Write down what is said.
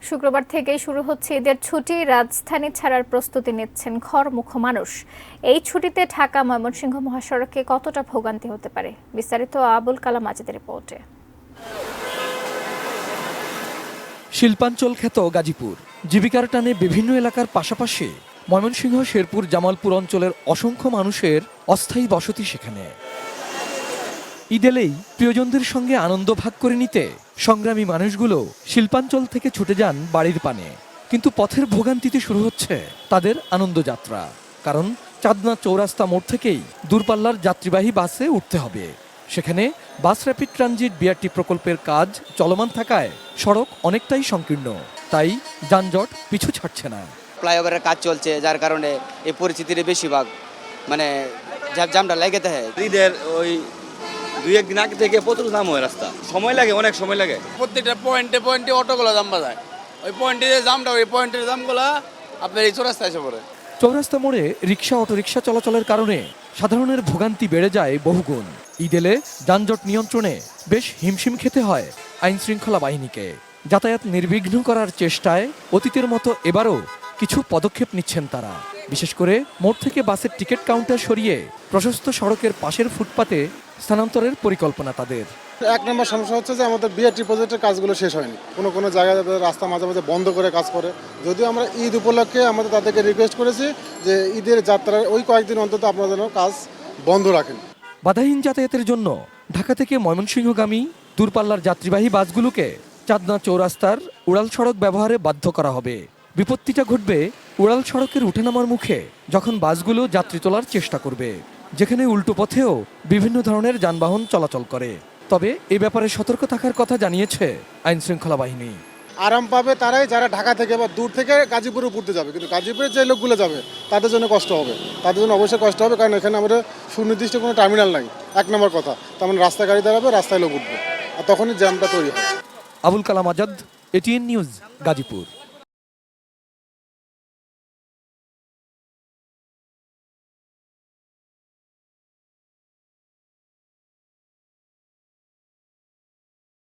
শুক্রবার থেকেই শুরু হচ্ছে ঈদের ছুটি। রাজধানী ছাড়ার প্রস্তুতি নিচ্ছেন ঘরমুখ মানুষ। এই ছুটিতে ঢাকা ময়মনসিংহ মহাসড়কে কতটা ভোগান্তি হতে পারে, বিস্তারিত আবুল কালাম আজিদের রিপোর্টে। শিল্পাঞ্চল খ্যাত গাজীপুর জীবিকার টানে বিভিন্ন এলাকার পাশাপাশি ময়মনসিংহ, শেরপুর, জামালপুর অঞ্চলের অসংখ্য মানুষের অস্থায়ী বসতি সেখানে। ঈদ এলেই প্রিয়জনদের সঙ্গে আনন্দ ভাগ করে নিতে সংগ্রামী মানুষগুলো শিল্পাঞ্চল থেকে ছুটে যান বাড়ির পানে। কিন্তু পথের ভোগান্তিতে শুরু হচ্ছে তাদের আনন্দযাত্রা, কারণ চাঁদনা চৌরাস্তা মোড় থেকেই দূরপাল্লার যাত্রীবাহী বাসে উঠতে হবে। সেখানে বাস র্যাপিড ট্রানজিট বিআরটি প্রকল্পের কাজ চলমান থাকায় সড়ক অনেকটাই সংকীর্ণ, তাই যানজট পিছু ছাড়ছে না। ফ্লাইওভারের কাজ চলছে, যার কারণে এই পরিস্থিতির বেশিরভাগ জামটা লেগে থাকে। ঈদের ওই 2-1 দিন আগে থেকে প্রচুর জাম হয়, রাস্তা সময় লাগে, অনেক সময় লাগে। প্রত্যেকটা পয়েন্টে পয়েন্টে অটোগুলো জাম বাজায়, ওই পয়েন্টে জামটা, ওই পয়েন্টের জামগুলো আপনার এই চৌরাস্তায় এসে পড়ে। চৌরাস্তা মোড়ে রিক্সা, অটোরিকশা চলাচলের কারণে সাধারণের ভোগান্তি বেড়ে যায় বহুগুণ। ঈদ এলে যানজট নিয়ন্ত্রণে বেশ হিমশিম খেতে হয় আইন শৃঙ্খলা বাহিনীকে। যাতায়াত নির্বিঘ্ন করার চেষ্টায় অতীতের মতো এবারও কিছু পদক্ষেপ নিচ্ছেন তারা। বিশেষ করে মোড় থেকে বাসের টিকিট কাউন্টার সরিয়ে প্রশস্ত সড়কের পাশের ফুটপাতে স্থানান্তরের পরিকল্পনা তাদের। এক নম্বর সমস্যা হচ্ছে যে আমাদের বিআরটি প্রজেক্টের কাজগুলো শেষ হয়নি। কোনো জায়গায় রাস্তা মাঝে মাঝে বন্ধ করে কাজ করে। যদিও আমরা ঈদ উপলক্ষে আমাদের তাদেরকে রিকোয়েস্ট করেছি যে ঈদের যাত্রার ওই কয়েকদিন অন্তত আপনারা যেন কাজ বন্ধ রাখেন। বাধাহীন যাতায়াতের জন্য ঢাকা থেকে ময়মনসিংহগামী দূরপাল্লার যাত্রীবাহী বাসগুলোকে চাঁদনা চৌরাস্তার উড়াল সড়ক ব্যবহারে বাধ্য করা হবে। বিপত্তিটা ঘটবে উড়াল সড়কের উঠানামার মুখে, যখন বাসগুলো যাত্রী তোলার চেষ্টা করবে, যেখানে উল্টো পথেও বিভিন্ন ধরনের যানবাহন চলাচল করে। তবে এ ব্যাপারে সতর্ক থাকার কথা জানিয়েছে আইন শৃঙ্খলা বাহিনী। আরাম পাবে তারাই যারা ঢাকা থেকে বা দূর থেকে গাজীপুরে ঘুরতে যাবে, কিন্তু গাজীপুরের যে লোকগুলো যাবে তাদের জন্য কষ্ট হবে, তাদের জন্য অবশ্যই কষ্ট হবে, কারণ এখানে আমাদের সুনির্দিষ্ট কোনো টার্মিনাল নাই। এক নম্বর কথা, তার মানে রাস্তায় গাড়ি দাঁড়াবে, রাস্তায় লোক উঠবে, আর তখনই জ্যামটা তৈরি হবে। Abul Kalam Azad, ATN news, Gazipur.